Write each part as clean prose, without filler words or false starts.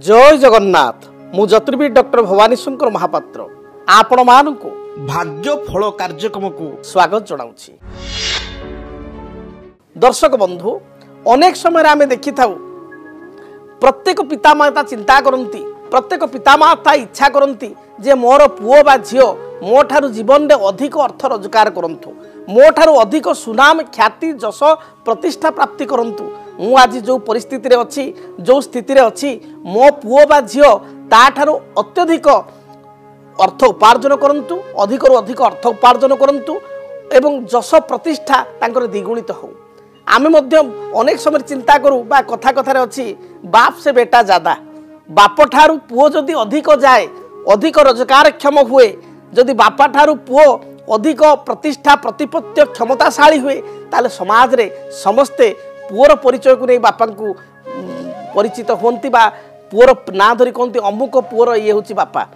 जय जगन्नाथ मु ज्योतिर्विद डॉक्टर भवानी शंकर महापात्र आपण मानकु भाग्य फल कार्यक्रम को स्वागत जनाउछि। दर्शक बंधु अनेक समय आमे देखि थाउ प्रत्येक पितामाता चिंता करती, प्रत्येक पितामाता इच्छा करती जे मोर पुओ बा झियो मो ठारू जीवन रे अधिक अर्थ रोजगार करंतु, मो ठारू अधिक सुनाम ख्याति जश प्रतिष्ठा प्राप्ति करंतु। मु आज जो परिस्थिति रे अछि, जो स्थिति रे अछि, मो पुओ बा झियो ता ठारू अत्यधिक अर्थ उपार्जन करंतु, अधिक रु अधिक अर्थ उपार्जन करंतु एवं जश प्रतिष्ठा तांकर द्विगुणित हो। आमे मध्य अनेक समय चिंता करू बा कथा कथारे अछि बाप से बेटा ज्यादा, बाप ठारू पुओ जदि अधिक जाए, अधिक रोजगार क्षम हुए, जदि बापा ठारू पुओ अधिक प्रतिष्ठा प्रतिपत्ति क्षमताशाली हुए ताले समाज रे समस्ते पुओर परिचय को नहीं बापा को परिचित होती बा पुओर ना धरी कहती अमुक पुओर ये होची बापा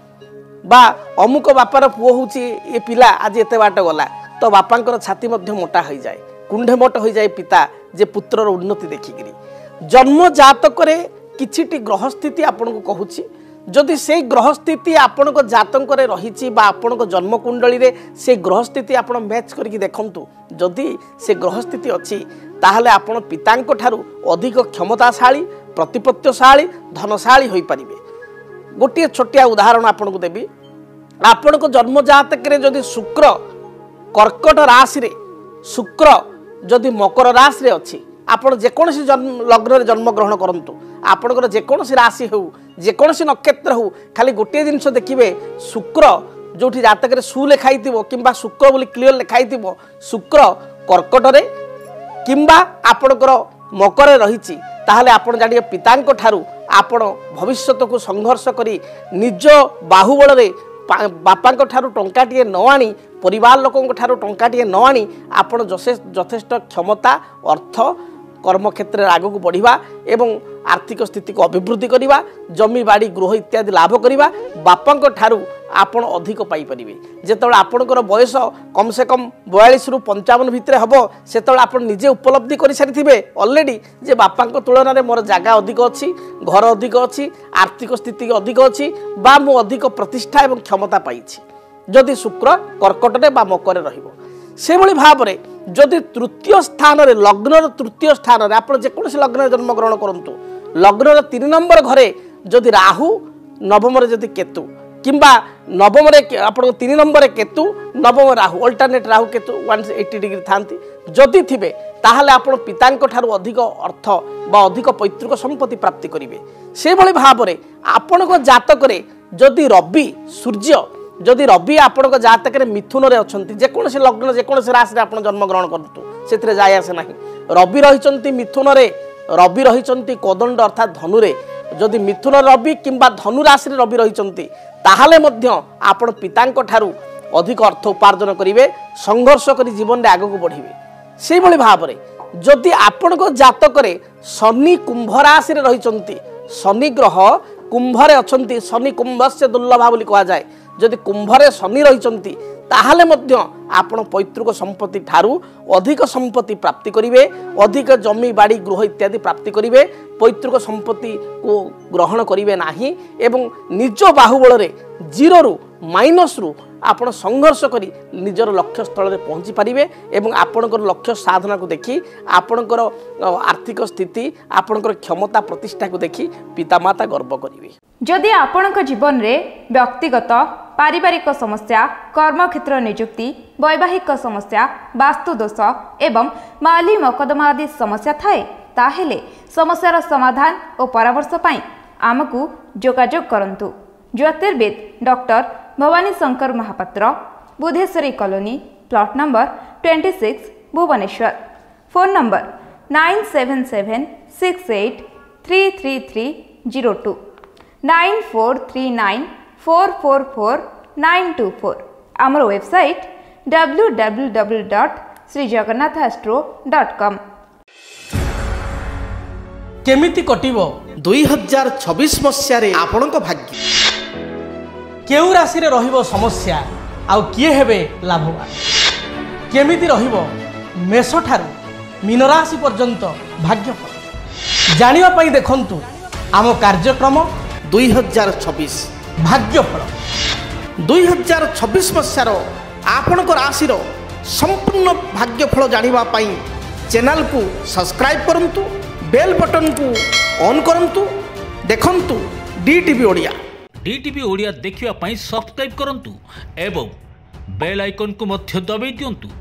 बा अमुक बापार पुओ होची ये पिला आज एते बाट गला, तो बापांकर छाती मध्य मोटा हो जाए, कुंडे मोट हो जाए पिता जे पुत्रर उन्नति देखिकी। जन्म जातक किछिटी ग्रह स्थिति आपन को कहूची, जदि से ग्रह स्थिति आपण को जातक रही बा आपण को जन्म कुंडली रे से ग्रह स्थिति आपण मैच करके देखंतु, जदि से ग्रह स्थिति अच्छी ताहले आपण पितांक ठारू अधिक क्षमताशाली प्रतिपत्तिशाली धनशाली होई परिबे। गोटे छोटिया उदाहरण आपन को देबी, आपण को जन्म जातक रे जदि शुक्र कर्कट राशि रे, शुक्र जदि मकर राशि रे अछि, आपण जेकोसी लग्न रे जन्म ग्रहण करंतु, आपणकर जेकोसी राशि हो जेकोसी नक्षत्र हो, खाली गोटे जिनस देखिए शुक्र जो जातक रे सु लिखाई किंबा शुक्र बोली क्लियर लिखाई शुक्र कर्कट रे किंबा आपणकर मकर रही ताहले आपण जानिए पितांक ठारू आपण भविष्यत को संघर्ष करी निज बाहुबल रे बापांक ठारू टंकाटिए न आनी, परिवार लोकंक ठारू टंकाटिए न आनी आपण यथेष्ट क्षमता अर्थ कर्म क्षेत्र में आगक बढ़िबा एवं आर्थिक स्थिति को अभिवृद्धि करिबा, जमी बाड़ी गृह इत्यादि लाभ करिबा, बापांक ठारू आपण अधिक पाई परिबे। जेतबेले आपणकर बयस कम से कम 42 रु 55 भितर हबो, सेतबेले आपण निजे उपलब्धि करि सारिथिबे ऑलरेडी जे बापांक तुलना रे मोर जागा अधिक अछि, घर अधिक अछि, आर्थिक स्थिति अधिक अछि बा मो अधिक प्रतिष्ठा एवं क्षमता पाइछि। जदि शुक्र कर्कट रे बा मकर रे रहिबो, से भली भाव रे जदि तृतीय स्थान रे लग्न तृतीय स्थान रे आपण जेकोसी लग्न रे जन्म ग्रहण करंतु, लग्न रे 3 नंबर घरे जदि राहु, नवम रे जदि केतु किंबा नवम रे आपण 3 नंबर रे केतु, नवम राहु अल्टरनेट राहु केतु 180 डिग्री थांती जदि थिबे ताहले आपण पितांक ठारू अधिक अर्थ बा अधिक पैतृक संपत्ति प्राप्ति करिवे। से भली भाव रे आपण को जातक रे जदि रवि सूर्य जदि रवि आपण जातक मिथुन रे अछंती, जेकोसी लग्न जेकोसी राशि रे आपण जन्म ग्रहण करतु सेतरे जाय आसे नाही। रवि रहिचंती मिथुन रे, रवि रहिचंती कोदंड अर्थात धनु रे, जदि मिथुन रवि किंबा धनु राशि रे रवि रहिचंती ताहले मध्य आपण पितांक ठारू अधिक अर्थ उपार्जन करिवे, संघर्ष करी जीवन रे आगक बढ़िवे। से भली भाव रे जदि आपण जातक रे शनि कुंभ राशि रे रहिचंती, शनि ग्रह कुंभ रे अछंती, शनि कुंभस्य दुर्लभा बोली कहा जाए, जदि कुंभरे शनि रही ताहले मध्य आपण पैतृक संपत्ति ठारू अधिक संपत्ति प्राप्ति करिवे, अधिक जमी बाड़ी गृह इत्यादि प्राप्ति करिवे, पैतृक संपत्ति को ग्रहण करिवे नाही एवं निज बाहुबल रे जीरो रु माइनस रु आपण संघर्ष करी निजर लक्ष्य स्थल रे पहुंची पारिबे एवं आपणकर लक्ष्य साधना को देखी आपणकर आर्थिक स्थिति आपणकर क्षमता प्रतिष्ठा को देखी पितामाता गर्व करिवे। जदि आपणक जीवन रे व्यक्तिगत पारिवारिक समस्या, कर्मक्षेत्र नियुक्ति, वैवाहिक समस्या, वास्तु दोष एवं माली मकदमा आदि समस्या थाए ताहेले समस्यार समाधान और परामर्श पाई आमकु जोगाजोग करंतु। ज्योतिर्विद doctor Bhabani Shankar Mahapatra, Budheswari colony, plot number 26, Bhubaneswar. Phone number 9776833302 9439444924। आमर वेबसाइट www.srijagannathastro.com। केमिति कटिबो 2026 मसिया रे आपणक भाग्य, केउ राशि रे रहिबो समस्या आउ किए हेबे लाभवान, केमिति रहिबो मेष ठारू मीन राशि पर्यंत भाग्यफल जानिबा पई देखंतु आम कार्यक्रम 2026 भाग्यफल 2026 मसीहार आपणकर राशि संपूर्ण भाग्यफल जानिबा पई चैनल को सब्सक्राइब करंतु बेल बटन को ऑन करंतु देखंतु डीटीवी ओडिया। डीटीवी ओडिया देखिवा पई सब्सक्राइब करंतु एवं बेल आइकन को मध्य दबाई दियंतु।